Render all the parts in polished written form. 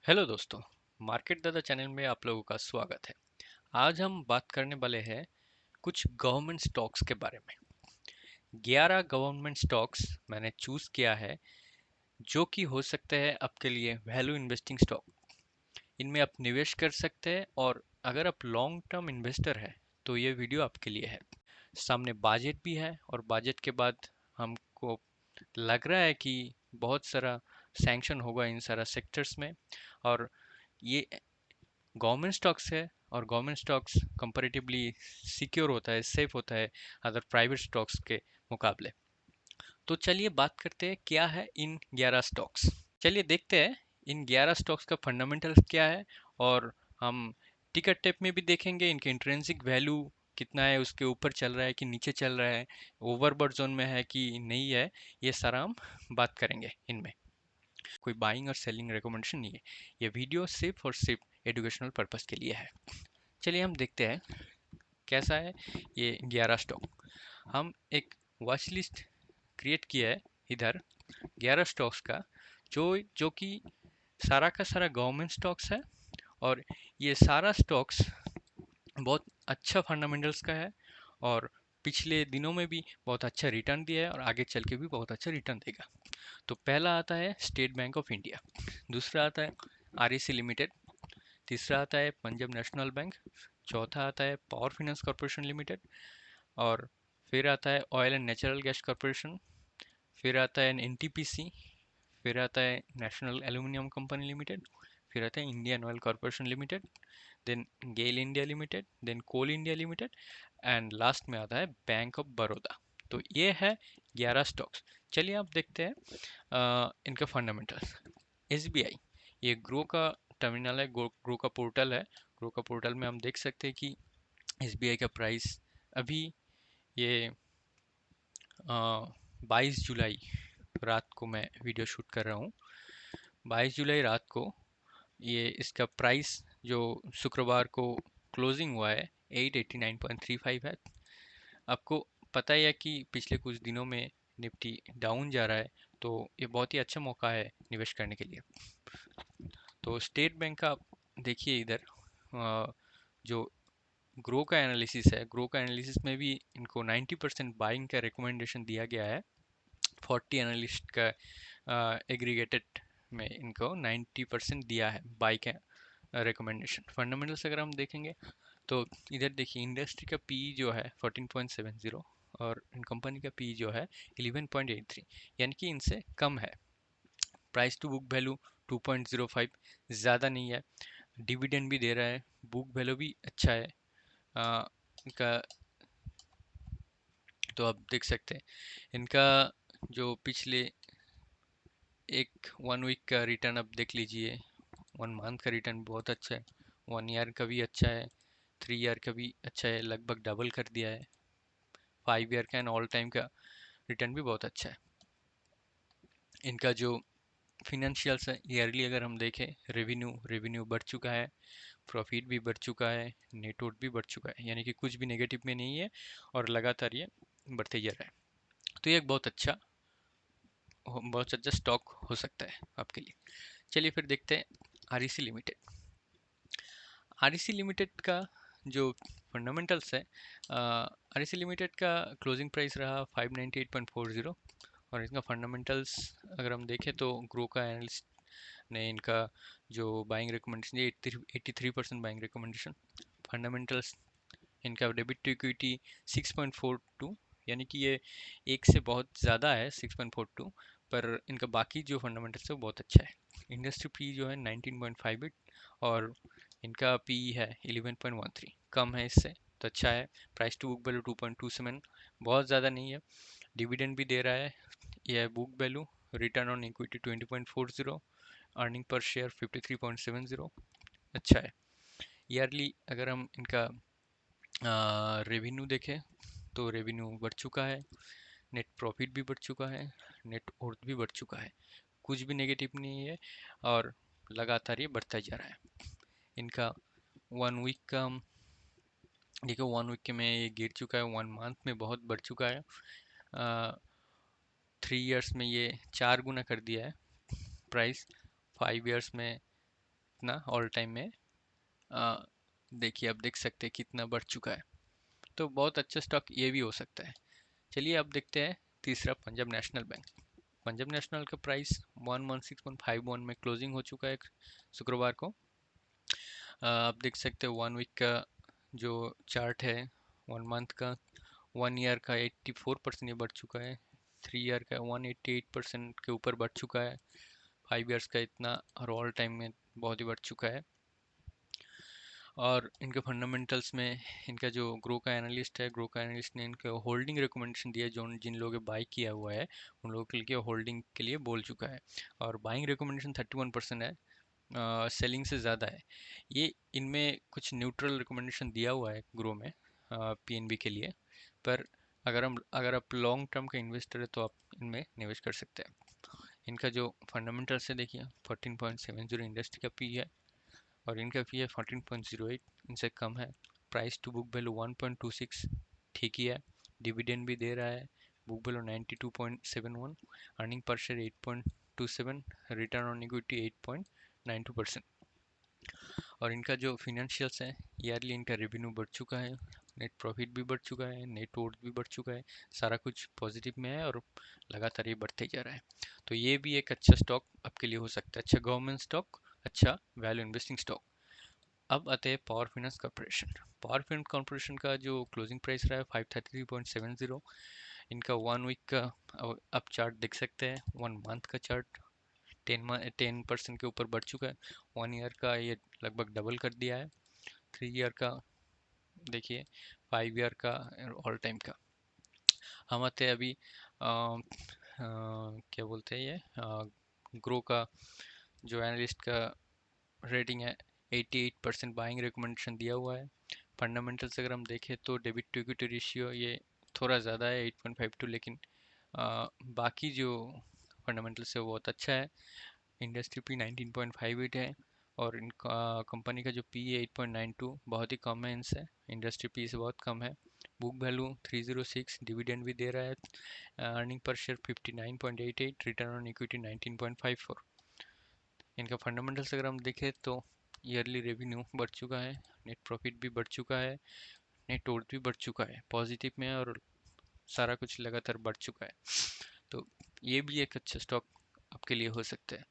Hello दोस्तों, market दादा channel में आप लोगों का स्वागत है। आज हम बात करने वाले हैं कुछ गवर्नमेंट स्टॉक्स के बारे में। 11 गवर्नमेंट स्टॉक्स मैंने चूज किया है जो कि हो सकते हैं आपके लिए वैल्यू इन्वेस्टिंग स्टॉक। इनमें आप निवेश कर सकते हैं और अगर आप लॉन्ग टर्म इन्वेस्टर है तो ये वीडियो आपके लिए है। सामने बजट भी है और बजट के बाद हमको लग रहा है कि बहुत सारा सैंक्शन होगा इन सारा सेक्टर्स में। और ये गवर्नमेंट स्टॉक्स है और गवर्नमेंट स्टॉक्स कंपैरेटिवली सिक्योर होता है, सेफ होता है अदर प्राइवेट स्टॉक्स के मुकाबले। तो चलिए बात करते हैं क्या है इन 11 स्टॉक्स। चलिए देखते हैं इन 11 स्टॉक्स का फंडामेंटल्स क्या है। और हम टिकट टेप में भी देखेंगे इनके इंट्रिंसिक वैल्यू कितना है, उसके ऊपर चल रहा है कि नीचे चल रहा है, ओवरबॉट जोन में है कि नहीं है। ये सारा हम बात करेंगे इनमें। कोई बाइंग और सेलिंग रिकमेंडेशन नहीं है, ये वीडियो सिर्फ और सिर्फ एजुकेशनल पर्पस के लिए है। चलिए हम देखते हैं कैसा है ये 11 स्टॉक। हम एक वॉच लिस्ट क्रिएट किया है इधर 11 स्टॉक्स का, जो जो कि सारा का सारा गवर्नमेंट स्टॉक्स है। और ये सारा स्टॉक्स बहुत अच्छा फंडामेंटल्स का है और पिछले दिनों में भी बहुत अच्छा रिटर्न दिया है और आगे चल के भी बहुत अच्छा रिटर्न देगा। तो पहला आता है स्टेट बैंक ऑफ इंडिया, दूसरा आता है आरईसी लिमिटेड, तीसरा आता है पंजाब नेशनल बैंक, चौथा आता है पावर फाइनेंस कॉर्पोरेशन लिमिटेड, और फिर आता है oil and natural gas corporation, फिर आता है एनटीपीसी, फिर आता है नेशनल एल्यूमिनियम कंपनी लिमिटेड, फिर आता है Indian oil corporation limited, then GAIL India limited, then coal India limited, and last में आता है बैंक ऑफ बड़ौदा। तो ये है 11 स्टॉक्स। चलिए आप देखते हैं इनका फंडामेंटल्स। एसबीआई ये ग्रो का टर्मिनल है, ग्रो का पोर्टल है। ग्रो का पोर्टल में हम देख सकते हैं कि एसबीआई का प्राइस अभी ये 22 जुलाई रात को मैं वीडियो शूट कर रहा हूँ। 22 जुलाई रात को ये इसका प्राइस जो शुक्रवार को क्लोजिंग हुआ है 889.35 है। आपको पता ही है कि पिछले कुछ दिनों में निफ्टी डाउन जा रहा है, तो ये बहुत ही अच्छा मौका है निवेश करने के लिए। तो स्टेट बैंक का देखिए इधर जो ग्रो का एनालिसिस है, ग्रो का एनालिसिस में भी इनको 90% बाइंग का रिकमेंडेशन दिया गया है। 40 एनालिस्ट का एग्रीगेटेड में इनको 90% दिया है बाई का रिकमेंडेशन। फंडामेंटल्स अगर हम देखेंगे तो इधर देखिए इंडस्ट्री का पी जो है 14.70 और इन कंपनी का पी जो है 11.83, यानी कि इनसे कम है। प्राइस टू बुक वैल्यू 2.05, ज़्यादा नहीं है। डिविडेंड भी दे रहा है, बुक वैल्यू भी अच्छा है इनका। तो आप देख सकते हैं इनका जो पिछले एक 1 वीक का रिटर्न आप देख लीजिए। 1 मंथ का रिटर्न बहुत अच्छा है, 1 ईयर का भी अच्छा है, 3 ईयर का भी अच्छा है, लगभग डबल कर दिया है। 5 ईयर का एंड ऑल टाइम का रिटर्न भी बहुत अच्छा है। इनका जो फिनेंशियल्स है ईयरली अगर हम देखें, रेवेन्यू रेवेन्यू बढ़ चुका है, प्रॉफिट भी बढ़ चुका है, नेटवर्थ भी बढ़ चुका है, यानी कि कुछ भी नेगेटिव में नहीं है और लगातार ये बढ़ते जा रहा है। तो ये एक बहुत अच्छा स्टॉक हो सकता है आपके लिए। चलिए फिर देखते हैं आरईसी लिमिटेड। आरईसी लिमिटेड का जो फंडामेंटल्स है, आरईसी लिमिटेड का क्लोजिंग प्राइस रहा 598.40 और इसका फंडामेंटल्स अगर हम देखें तो ग्रो का एनालिस्ट ने इनका जो बाइंग रिकमेंडेशन है 83% बाइंग रिकमेंडेशन। फंडामेंटल्स इनका डेबिट टू इक्विटी 6.42, यानी कि ये एक से बहुत ज़्यादा है 6.42, पर इनका बाकी जो फंडामेंटल्स है वो बहुत अच्छा है। इंडस्ट्री पी जो है 19.58 और इनका पी है 11.13, कम है इससे तो अच्छा है। प्राइस टू बुक वैल्यू 2.27, बहुत ज़्यादा नहीं है। डिविडेंड भी दे रहा है। यह है book value, return on equity 20.40, earning per share 53.70, अच्छा है। ईयरली अगर हम इनका रेवेन्यू देखें तो रेवेन्यू बढ़ चुका है, नेट प्रॉफिट भी बढ़ चुका है, नेट वर्थ भी बढ़ चुका है, कुछ भी नेगेटिव नहीं है और लगातार ये बढ़ता जा रहा है। इनका 1 वीक का हम देखो, 1 वीक के में ये गिर चुका है, 1 मंथ में बहुत बढ़ चुका है। 3 ईयर्स में ये 4 गुना कर दिया है प्राइस, 5 ईयर्स में इतना ऑल टाइम में देखिए आप देख सकते हैं कितना बढ़ चुका है। तो बहुत अच्छा स्टॉक ये भी हो सकता है। चलिए अब देखते हैं तीसरा, Punjab national bank. Punjab national का प्राइस 116.51 में क्लोजिंग हो चुका है शुक्रवार को। आप देख सकते हैं 1 वीक का जो चार्ट है, 1 मंथ का, 1 ईयर का 84% ये बढ़ चुका है, 3 ईयर का 188% के ऊपर बढ़ चुका है, 5 ईयर्स का इतना, और ऑल टाइम में बहुत ही बढ़ चुका है। और इनके फंडामेंटल्स में इनका जो ग्रो का एनालिस्ट है, ग्रो का एनालिस्ट ने इनके होल्डिंग रिकमेंडेशन दिया है, जो जिन लोगों ने बाई किया हुआ है उन लोगों के लिए होल्डिंग के लिए बोल चुका है। और बाइंग रिकमेंडेशन 31% है, सेलिंग से ज़्यादा है। ये इनमें कुछ न्यूट्रल रिकमेंडेशन दिया हुआ है ग्रो में पीएनबी के लिए। पर अगर आप लॉन्ग टर्म का इन्वेस्टर है तो आप इनमें निवेश कर सकते हैं। इनका जो फंडामेंटल्स है देखिए, 14.70 इंडस्ट्री का पी है और इनका पी है 14.08, इनसे कम है। प्राइस टू बुक वैल्यू 1.26, ठीक ही है। डिविडेंड भी दे रहा है, book value 92.71, earning per share 8.27, return on equity 8.92%। और इनका जो फिनेंशियल्स है, ईयरली इनका रेवेन्यू बढ़ चुका है, नेट प्रॉफिट भी बढ़ चुका है, नेट वर्थ भी बढ़ चुका है, सारा कुछ पॉजिटिव में है और लगातार ये बढ़ते ही जा रहा है। तो ये भी एक अच्छा स्टॉक आपके लिए हो सकता है, अच्छा गवर्नमेंट स्टॉक, अच्छा वैल्यू इन्वेस्टिंग स्टॉक। अब आते हैं power finance corporation. Power finance corporation का जो क्लोजिंग प्राइस रहा है 533.70। इनका 1 वीक का आप चार्ट देख सकते हैं, 1 मंथ का चार्ट 10% के ऊपर बढ़ चुका है। 1 ईयर का ये लगभग डबल कर दिया है। 3 ईयर का देखिए, 5 ईयर का, ऑल टाइम का। हम आते हैं अभी क्या बोलते हैं ये ग्रो का जो एनालिस्ट का रेटिंग है, 88% बाइंग रिकमेंडेशन दिया हुआ है। फंडामेंटल्स अगर हम देखें तो डेबिट टू इक्विटी रेशियो ये थोड़ा ज़्यादा है, 8.52, लेकिन बाकी जो फंडामेंटल्स है वो बहुत अच्छा है। इंडस्ट्री पी 19.58 है और इनका कंपनी का जो पी है 8.92, बहुत ही कम है इनसे, इंडस्ट्री पी से बहुत कम है। बुक वैल्यू 306, डिविडेंड भी दे रहा है, earning per share 59.88, return on equity 19.54। इनका फंडामेंटल्स अगर हम देखें तो ईयरली रेवेन्यू बढ़ चुका है, नेट प्रॉफिट भी बढ़ चुका है, नेट वर्थ भी बढ़ चुका है, पॉजिटिव में है, और सारा कुछ लगातार बढ़ चुका है। तो ये भी एक अच्छा स्टॉक आपके लिए हो सकता है।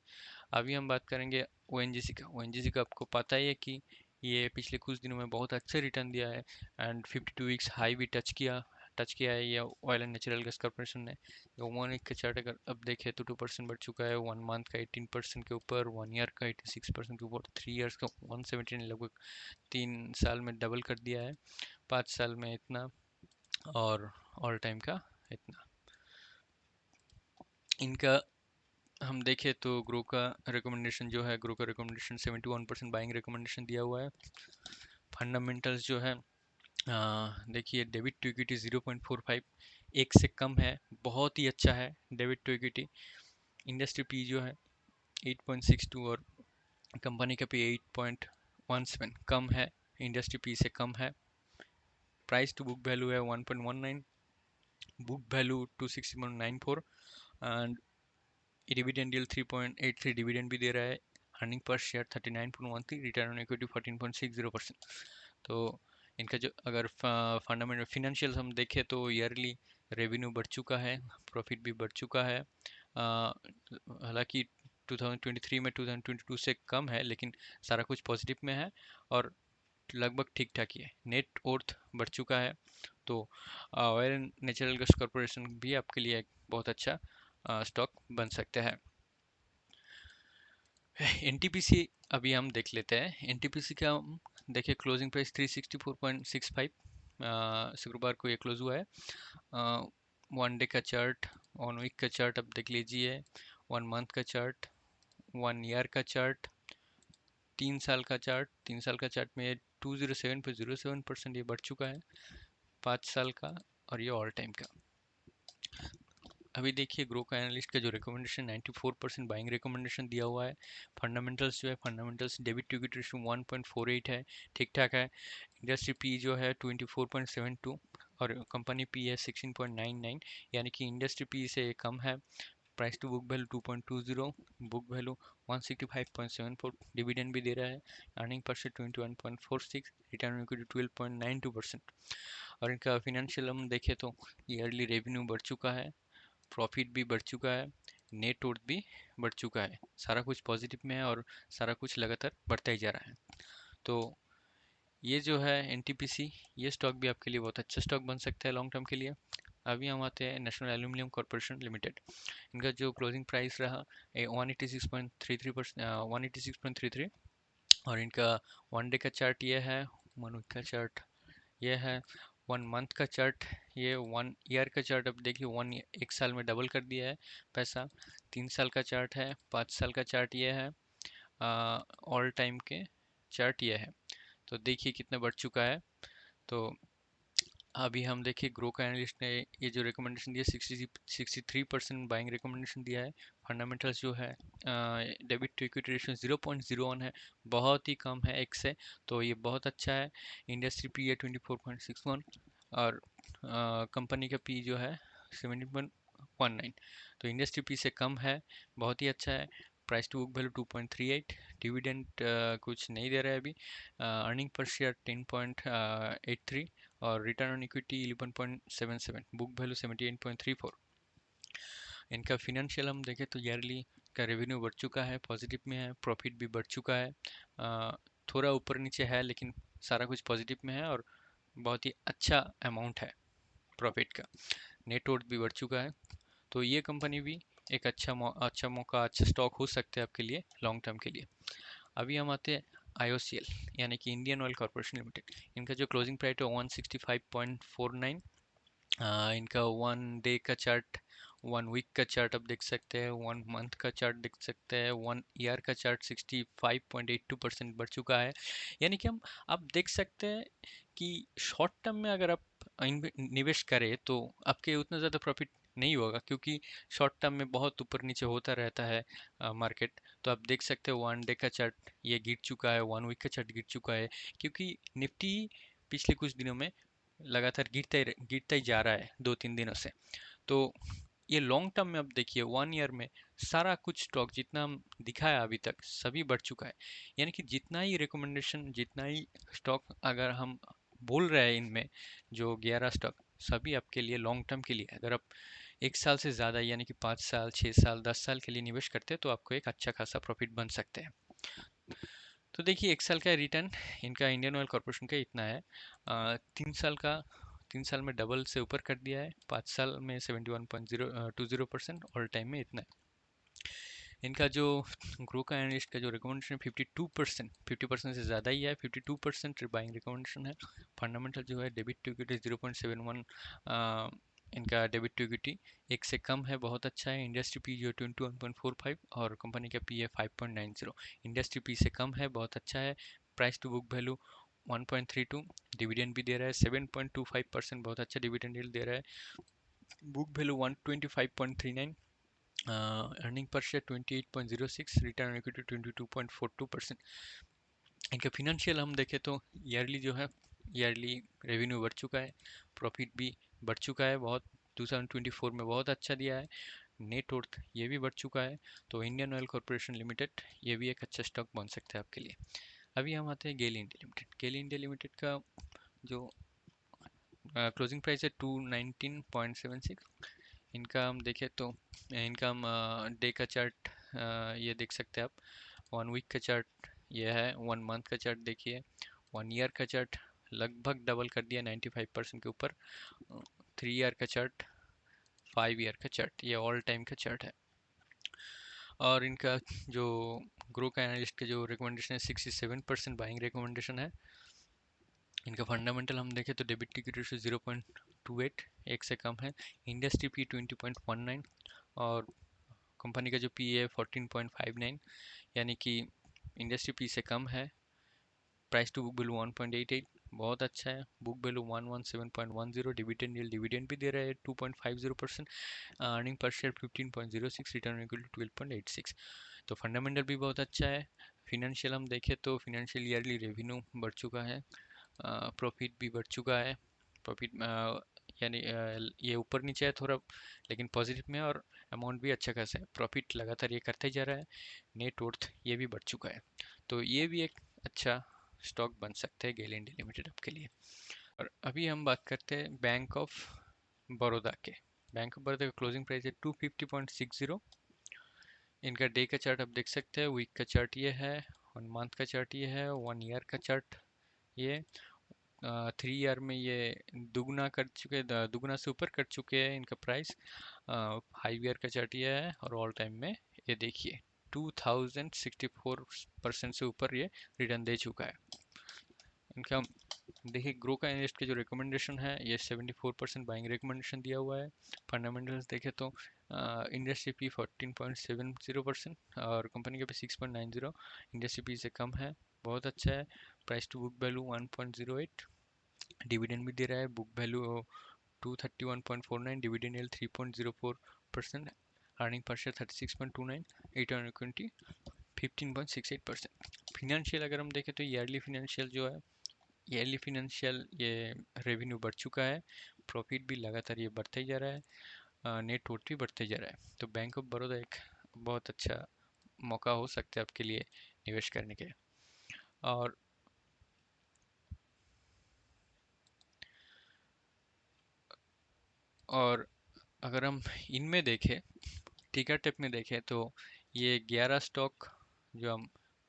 अभी हम बात करेंगे ओएनजीसी का। ओएनजीसी का आपको पता ही है कि ये पिछले कुछ दिनों में बहुत अच्छे रिटर्न दिया है एंड 52 वीक्स हाई भी टच किया है ये oil and natural gas corporation ने। 1 वीक का चार्ट अगर अब देखें तो 2% बढ़ चुका है, 1 मंथ का 18% के ऊपर, 1 ईयर का 86% के ऊपर, 3 ईयर्स का 117, लगभग 3 साल में डबल कर दिया है, 5 साल में इतना, और ऑल टाइम का इतना। इनका हम देखें तो ग्रो का रिकमेंडेशन जो है, ग्रो का रिकमेंडेशन 71% बाइंग रिकमेंडेशन दिया हुआ है। फंडामेंटल्स जो है देखिए, डेबिट टू इक्विटी 0.45, एक से कम है, बहुत ही अच्छा है debit to equity. Industry P जो है 8.62 और कंपनी का पी 8.17, कम है, इंडस्ट्री पी से कम है। प्राइस टू बुक वैल्यू है 1.19, book value 260.94 and dividend yield 3.83, dividend भी दे रहा है, earning per share 39.13, return on equity 14.60%। तो इनका जो अगर फंडामेंटल फिनेंशियल हम देखें तो ईयरली रेवेन्यू बढ़ चुका है, प्रॉफिट भी बढ़ चुका है, हालांकि 2023 में 2022 से कम है, लेकिन सारा कुछ पॉजिटिव में है और लगभग ठीक ठाक ही है। नेट वर्थ बढ़ चुका है। तो oil and natural gas corporation भी आपके लिए एक बहुत अच्छा स्टॉक बन सकता है। एनटीपीसी अभी हम देख लेते हैं। एनटीपीसी का हम देखिए, क्लोजिंग प्राइस 364.65 शुक्रवार को ये क्लोज हुआ है। 1 डे का चार्ट, 1 वीक का चार्ट अब देख लीजिए, 1 मंथ का चार्ट, 1 ईयर का चार्ट, 3 साल का चार्ट। 3 साल का चार्ट में 207.07% ये बढ़ चुका है, 5 साल का, और ये ऑल टाइम का। अभी देखिए, ग्रो का एनालिस्ट का जो रिकमेंडेशन 94% बाइंग रिकमेंडेशन दिया हुआ है। फंडामेंटल्स जो है, fundamentals debit to equity ratio 1.48 है, ठीक ठाक है। इंडस्ट्री पी जो है 24.72 और कंपनी पी है 16.99, यानी कि इंडस्ट्री पी से कम है। Price to book value 2.20, book value 165.74, dividend भी दे रहा है, earning per share 21.46, return on equity 12.92%। और इनका फिनेंशियल हम देखें तो ईयरली रेवेन्यू बढ़ चुका है, प्रॉफिट भी बढ़ चुका है, नेट वर्थ भी बढ़ चुका है, सारा कुछ पॉजिटिव में है और सारा कुछ लगातार बढ़ता ही जा रहा है। तो ये जो है एनटीपीसी, ये स्टॉक भी आपके लिए बहुत अच्छा स्टॉक बन सकता है लॉन्ग टर्म के लिए। अभी हम आते हैं नेशनल एल्यूमिनियम कॉर्पोरेशन लिमिटेड। इनका जो क्लोजिंग प्राइस रहा 186.33 186.33, और इनका वन डे का चार्ट ये है, 1 वीक का चार्ट ये है, 1 मंथ का चार्ट ये, 1 ईयर का चार्ट अब देखिए, 1 साल में डबल कर दिया है पैसा। 3 साल का चार्ट है, 5 साल का चार्ट ये है, ऑल टाइम के चार्ट ये है। तो देखिए कितना बढ़ चुका है। तो अभी हम देखिए ग्रो का एनालिस्ट ने ये जो रिकमेंडेशन दिया 63% बाइंग रिकमेंडेशन दिया है। फंडामेंटल्स जो है, डेबिट टू इक्विटी रेशियो 0.01 है, बहुत ही कम है एक से, तो ये बहुत अच्छा है। इंडस्ट्री पी है 24.61, और कंपनी का पी जो है 17.19, तो इंडस्ट्री पी से कम है, बहुत ही अच्छा है। Price to book value 2.38, dividend कुछ नहीं दे रहा है अभी, अर्निंग पर शेयर 10.83, और return on equity 11.77, book value 78.34। इनका फिनेंशियल हम देखें तो ईयरली का रेवेन्यू बढ़ चुका है, पॉजिटिव में है, प्रॉफिट भी बढ़ चुका है, थोड़ा ऊपर नीचे है लेकिन सारा कुछ पॉजिटिव में है, और बहुत ही अच्छा अमाउंट है प्रॉफिट का, नेट वर्थ भी बढ़ चुका है। तो ये कंपनी भी एक अच्छा मौका, अच्छा स्टॉक हो सकता है आपके लिए लॉन्ग टर्म के लिए। अभी हम आते हैं IOCL यानी कि इंडियन ऑयल कॉर्पोरेशन लिमिटेड। इनका जो क्लोजिंग प्राइस है 165.49, इनका 1 डे का चार्ट, 1 वीक का चार्ट आप देख सकते हैं, 1 मंथ का चार्ट देख सकते हैं, 1 ईयर का चार्ट 65.82% बढ़ चुका है। यानी कि हम आप देख सकते हैं कि शॉर्ट टर्म में अगर आप निवेश करें तो आपके उतना ज़्यादा प्रॉफिट नहीं होगा, क्योंकि शॉर्ट टर्म में बहुत ऊपर नीचे होता रहता है मार्केट। तो आप देख सकते हो 1 डे का चार्ट ये गिर चुका है, 1 वीक का चार्ट गिर चुका है, क्योंकि निफ्टी पिछले कुछ दिनों में लगातार गिरता ही जा रहा है 2-3 दिनों से। तो ये लॉन्ग टर्म में अब देखिए 1 ईयर में सारा कुछ स्टॉक जितना हम दिखाया अभी तक सभी बढ़ चुका है। यानी कि जितना ही रिकमेंडेशन, जितना ही स्टॉक अगर हम बोल रहे हैं इनमें, जो 11 स्टॉक सभी आपके लिए लॉन्ग टर्म के लिए है। अगर आप 1 साल से ज़्यादा यानी कि 5 साल, 6 साल, 10 साल के लिए निवेश करते हैं तो आपको एक अच्छा खासा प्रॉफिट बन सकते हैं। तो देखिए 1 साल का रिटर्न इनका इंडियन ऑयल कॉर्पोरेशन का इतना है, 3 साल का, 3 साल में डबल से ऊपर कर दिया है, 5 साल में 71.020%, ऑल टाइम में इतना है। इनका जो ग्रो का एनालिस्ट का जो रिकमेंडेशन है 52%, 50% से ज़्यादा ही है, 52% बाइंग रिकमेंडेशन है। फंडामेंटल जो है डेबिट टू इक्विटी 0.71, इनका डेबिट टू इक्विटी 1 से कम है, बहुत अच्छा है। इंडस्ट्री पी जो 21.45, और कंपनी का पी है 5.90, इंडस्ट्री पी से कम है, बहुत अच्छा है। Price to book value 1.32, dividend भी दे रहा है 7.25%, बहुत अच्छा डिविडेंड यील्ड दे रहा है। Book value 125.39, earning per share 28.06, return on equity 22.42%। इनका फिनेंशियल हम देखें तो ईयरली जो है, ईयरली रेवेन्यू बढ़ चुका है, प्रॉफिट भी बढ़ चुका है बहुत, 2024 में बहुत अच्छा दिया है, नेट वर्थ ये भी बढ़ चुका है। तो इंडियन ऑयल कॉर्पोरेशन लिमिटेड ये भी एक अच्छा स्टॉक बन सकता है आपके लिए। अभी हम आते हैं गेल इंडिया लिमिटेड। गेल इंडिया लिमिटेड का जो क्लोजिंग प्राइस है 219.76, इनका हम देखें तो इनका हम डे का चार्ट ये देख सकते हैं आप, 1 वीक का चार्ट ये है, 1 मंथ का चार्ट देखिए, 1 ईयर का चार्ट लगभग डबल कर दिया 95% के ऊपर, 3 ईयर का चार्ट, 5 ईयर का चार्ट, ये ऑल टाइम का चार्ट है। और इनका जो ग्रो का एनालिस्ट का जो रिकमेंडेशन है 67% बाइंग रिकमेंडेशन है। इनका फंडामेंटल हम देखें तो डेबिट इक्विटी रेशियो 0.28, 1 से कम है। इंडस्ट्री पी 20.19, और कंपनी का जो पी है 14.59, यानी कि इंडस्ट्री पी से कम है। प्राइस टू बुक वैल्यू 1.88, बहुत अच्छा है। Book value 117.10, dividend yield, dividend भी दे रहा है 2.50%, earning per share 15.06, return equal to 12.86। तो फंडामेंटल भी बहुत अच्छा है। फिनेंशियल हम देखें तो फिनेंशियल ईयरली रेवेन्यू बढ़ चुका है, प्रॉफिट भी बढ़ चुका है, प्रॉफिट यानी ये ऊपर नीचे है थोड़ा, लेकिन पॉजिटिव में है, और अमाउंट भी अच्छा खासा है, प्रॉफिट लगातार ये करते जा रहा है, नेट वर्थ ये भी बढ़ चुका है। तो ये भी एक अच्छा स्टॉक बन सकता है गेल इंडिया लिमिटेड आपके लिए। और अभी हम बात करते हैं बैंक ऑफ बड़ौदा के। बैंक ऑफ बड़ौदा का क्लोजिंग प्राइस है 250.60। इनका डे का चार्ट आप देख सकते हैं, वीक का चार्ट ये है, 1 मंथ का चार्ट ये है, 1 ईयर का चार्ट ये। 3 ईयर में ये दुगना कर चुके, दुगना से ऊपर कर चुके हैं इनका प्राइस। 5 ईयर का चार्ट ये है, और ऑल टाइम में ये देखिए 2064% से ऊपर ये रिटर्न दे चुका है। इनका देखिए ग्रो का इन्वेस्ट के जो रिकमेंडेशन है ये 74% बाइंग रिकमेंडेशन दिया हुआ है। फंडामेंटल्स देखे तो इंडस्ट्री पी 14.70% और कंपनी के पे 6.90, इंडस्ट्री पी से कम है, बहुत अच्छा है। Price to book value 1.08, dividend भी दे रहा है, book value 231.49, dividend yield 3.04%, earning per share 36.29, return on equity 15.68%। Financial अगर हम देखें तो ईयरली फिनेंशियल जो है, ईयरली फिनेंशियल ये रेवेन्यू बढ़ चुका है, प्रॉफिट भी लगातार ये बढ़ते ही जा रहा है, नेट वर्थ भी बढ़ते जा रहा है। तो बैंक ऑफ बड़ौदा एक बहुत अच्छा मौका हो सकता है आपके लिए निवेश करने के। और और अगर हम इनमें देखें, टिकर टिप में देखें, तो ये 11 स्टॉक जो हम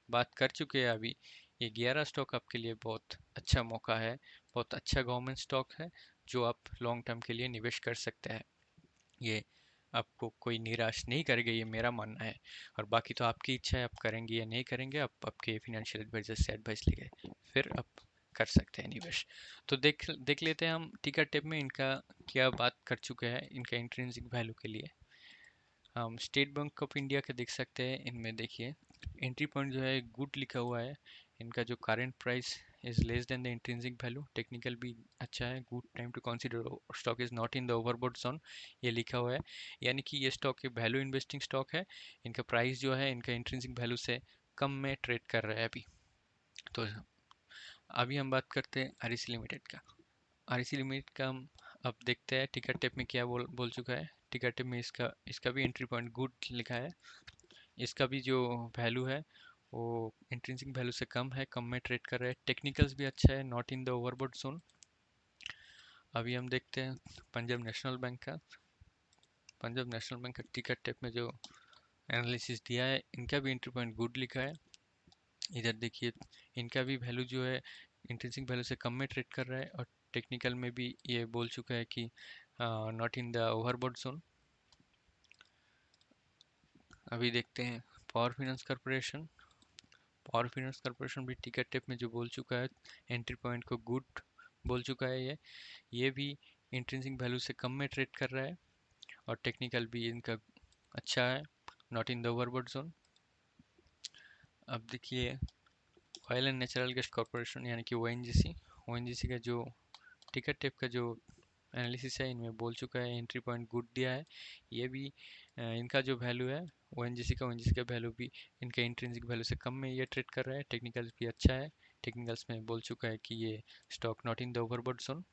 बात कर चुके हैं अभी, ये 11 स्टॉक आपके लिए बहुत अच्छा मौका है, बहुत अच्छा गवर्नमेंट स्टॉक है जो आप लॉन्ग टर्म के लिए निवेश कर सकते हैं। ये आपको कोई निराश नहीं करेगा, ये मेरा मानना है। और बाकी तो आपकी इच्छा है, आप करेंगे या नहीं करेंगे, आप आपके फिनेंशियल एडवाइजर से एडवाइस लेके फिर आप कर सकते हैं निवेश। तो देख देख लेते हैं हम टिकर टेप में इनका क्या बात कर चुके हैं इनका इंट्रिंसिक वैल्यू के लिए। हम स्टेट बैंक ऑफ इंडिया के देख सकते हैं, इनमें देखिए एंट्री पॉइंट जो है गुड लिखा हुआ है, इनका जो current price is less than the intrinsic value, technical भी अच्छा है, good time to consider, stock is not in the overbought zone, ये लिखा हुआ है। यानी कि ये स्टॉक एक वैल्यू इन्वेस्टिंग स्टॉक है, इनका प्राइस जो है इनका इंट्रिंसिक वैल्यू से कम में ट्रेड कर रहा है अभी। तो अभी हम बात करते हैं आरईसी लिमिटेड का। आरईसी लिमिटेड का हम अब देखते हैं टिकर टेप में क्या बोल बोल चुका है। टिकर टेप में इसका इसका भी एंट्री पॉइंट गुड लिखा है, इसका भी जो वैल्यू है वो इंट्रिंसिक वैल्यू से कम है, कम में ट्रेड कर रहा है, टेक्निकल्स भी अच्छा है, not in the overbought zone. अभी हम देखते हैं पंजाब नेशनल बैंक का। पंजाब नेशनल बैंक का टिकर टेप में जो एनालिसिस दिया है, इनका भी एंट्री पॉइंट गुड लिखा है। इधर देखिए इनका भी वैल्यू जो है इंट्रिंसिक वैल्यू से कम में ट्रेड कर रहा है, और टेक्निकल में भी ये बोल चुका है कि not in the overbought zone. अभी देखते हैं power finance corporation. Power finance corporation भी टिकट टेप में जो बोल चुका है, एंट्री पॉइंट को गुड बोल चुका है, ये भी इंट्रिंसिक वैल्यू से कम में ट्रेड कर रहा है, और टेक्निकल भी इनका अच्छा है, not in the overbought zone. अब देखिए oil and natural gas corporation यानी कि ओएनजीसी, ओएनजीसी का जो टिकट टेप का जो एनालिसिस है इनमें बोल चुका है, एंट्री पॉइंट गुड दिया है, ये भी इनका जो वैल्यू है ओएनजीसी का वैल्यू भी इनका इंट्रिंसिक वैल्यू से कम में ये ट्रेड कर रहा है, टेक्निकल्स भी अच्छा है, टेक्निकल्स में बोल चुका है कि ये stock not in the overbought zone.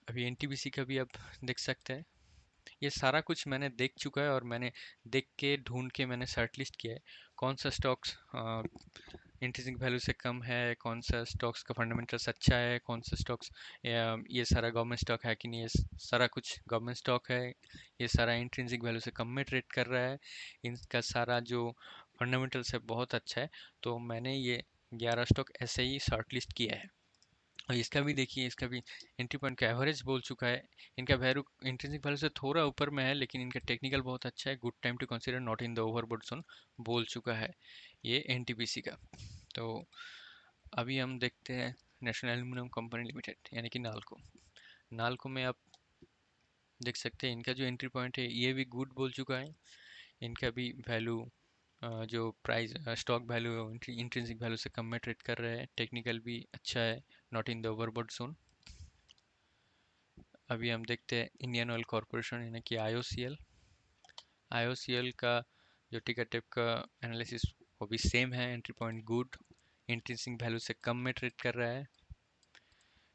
अभी एनटीपीसी का भी आप देख सकते हैं, ये सारा कुछ मैंने देख चुका है, और मैंने देख के ढूंढ के मैंने शॉर्ट लिस्ट किया है कौन सा स्टॉक्स इंट्रिंसिक वैल्यू से कम है, कौन सा स्टॉक्स का फंडामेंटल्स अच्छा है, कौन सा स्टॉक्स, ये सारा गवर्नमेंट स्टॉक है कि नहीं, ये सारा कुछ गवर्नमेंट स्टॉक है, ये सारा इंट्रिंसिक वैल्यू से कम में ट्रेड कर रहा है, इनका सारा जो फंडामेंटल्स है बहुत अच्छा है। तो मैंने ये 11 स्टॉक ऐसे ही शॉर्ट लिस्ट किया है। और इसका भी देखिए, इसका भी एंट्री पॉइंट का एवरेज बोल चुका है, इनका वैल्यू इंट्रिंसिक वैल्यू से थोड़ा ऊपर में है, लेकिन इनका टेक्निकल बहुत अच्छा है, good time to consider, not in the overbought zone बोल चुका है ये एनटीपीसी का। तो अभी हम देखते हैं नेशनल एल्यूमिनियम कंपनी लिमिटेड यानी कि नाल्को। नाल्को में आप देख सकते हैं इनका जो एंट्री पॉइंट है ये भी गुड बोल चुका है, इनका भी वैल्यू जो price stock value intrinsic value से कम में ट्रेड कर रहा है, टेक्निकल भी अच्छा है, not in the overbought zone. अभी हम देखते हैं इंडियन ऑयल कॉरपोरेशन यानी कि आईओसीएल। आईओसीएल का जो टिकर टेप का एनालिसिस वो भी सेम है, entry point good, intrinsic value से कम में ट्रेड कर रहा है,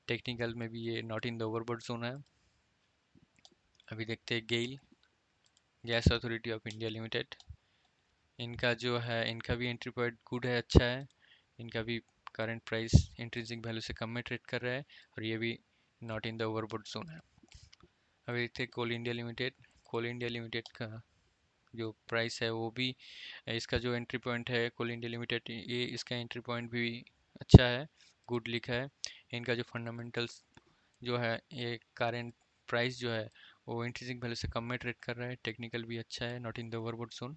टेक्निकल में भी ये not in the overbought zone है। अभी देखते हैं GAIL, gas authority of India limited. इनका जो है, इनका भी एंट्री पॉइंट गुड है, अच्छा है। इनका भी करंट प्राइस इंट्रिंसिक वैल्यू से कम में ट्रेड कर रहा है और ये भी not in the overbought zone है। अभी देखते हैं कोल इंडिया लिमिटेड। कोल इंडिया लिमिटेड का जो प्राइस है वो भी, इसका जो एंट्री पॉइंट है कोल इंडिया लिमिटेड, ये इसका एंट्री पॉइंट भी अच्छा है, गुड लिखा है। इनका जो फंडामेंटल्स जो है, ये करंट प्राइस जो है वो इंट्रिंसिक वैल्यू से कम में ट्रेड कर रहा है। टेक्निकल भी अच्छा है, not in the overbought zone.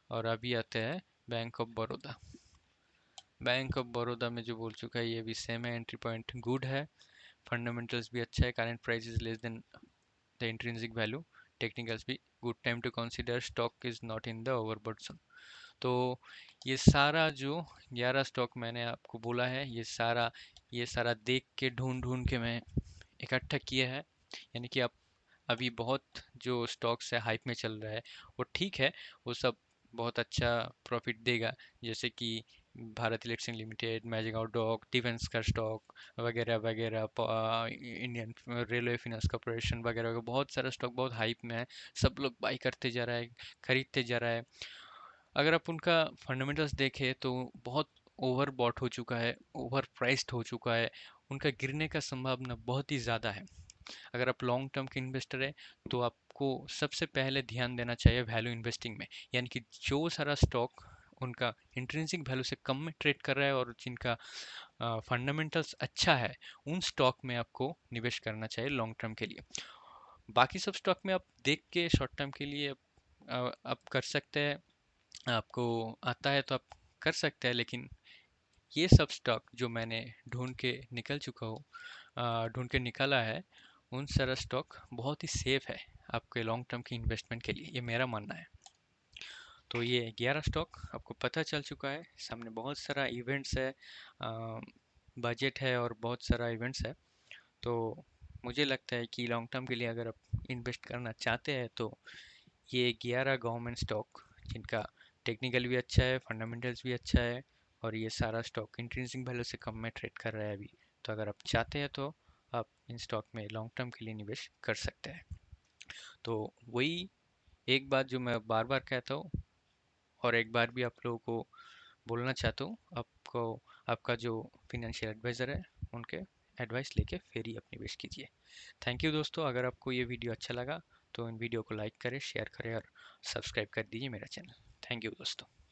और अभी आते हैं bank of Baroda. Bank of Baroda में जो बोल चुका है ये भी सेम है, एंट्री पॉइंट गुड है, फंडामेंटल्स भी अच्छा है, current price is less than the intrinsic value, technicals भी good. Time to consider, stock is not in the overbought zone. तो ये सारा जो 11 स्टॉक मैंने आपको बोला है, ये सारा देख के ढूंढ ढूंढ के मैं इकट्ठा किया है। यानी कि आप अभी बहुत जो स्टॉक्स है हाइप में चल रहा है वो ठीक है, वो सब बहुत अच्छा प्रॉफिट देगा। जैसे कि भारत इलेक्ट्रिक लिमिटेड, मैजिक आउटडॉक, डिफेंस का स्टॉक वगैरह वगैरह, इंडियन रेलवे फाइनेंस कॉर्पोरेशन वगैरह वगैरह, बहुत सारा स्टॉक बहुत हाइप में है, सब लोग बाई करते जा रहा है, खरीदते जा रहा है। अगर आप उनका फंडामेंटल्स देखें तो बहुत ओवर बॉट हो चुका है, ओवर प्राइस्ड हो चुका है, उनका गिरने का संभावना बहुत ही ज़्यादा है। अगर आप लॉन्ग टर्म के इन्वेस्टर है तो आपको सबसे पहले ध्यान देना चाहिए वैल्यू इन्वेस्टिंग में। यानी कि जो सारा स्टॉक उनका इंट्रिंसिक वैल्यू से कम में ट्रेड कर रहा है और जिनका फंडामेंटल्स अच्छा है, उन स्टॉक में आपको निवेश करना चाहिए लॉन्ग टर्म के लिए। बाकी सब स्टॉक में आप देख के शॉर्ट टर्म के लिए आप कर सकते हैं, आपको आता है तो आप कर सकते हैं। लेकिन ये सब स्टॉक जो मैंने ढूंढ के निकल चुका हूँ, ढूंढ के निकाला है, उन सारा स्टॉक बहुत ही सेफ है आपके लॉन्ग टर्म की इन्वेस्टमेंट के लिए, ये मेरा मानना है। तो ये 11 स्टॉक आपको पता चल चुका है। सामने बहुत सारा इवेंट्स है, बजट है और बहुत सारा इवेंट्स है। तो मुझे लगता है कि लॉन्ग टर्म के लिए अगर आप इन्वेस्ट करना चाहते हैं तो ये 11 गवर्नमेंट स्टॉक, जिनका टेक्निकल भी अच्छा है, फंडामेंटल्स भी अच्छा है, और ये सारा स्टॉक इंट्रिंसिक वैल्यू से कम में ट्रेड कर रहा है अभी, तो अगर आप चाहते हैं तो आप इन स्टॉक में लॉन्ग टर्म के लिए निवेश कर सकते हैं। तो वही एक बात जो मैं बार बार कहता हूँ और एक बार भी आप लोगों को बोलना चाहता हूँ, आपको आपका जो फिनेंशियल एडवाइज़र है उनके एडवाइस लेके फिर ही आप निवेश कीजिए। थैंक यू दोस्तों, अगर आपको ये वीडियो अच्छा लगा तो इन वीडियो को लाइक करें, शेयर करें और सब्सक्राइब कर दीजिए मेरा चैनल। थैंक यू दोस्तों।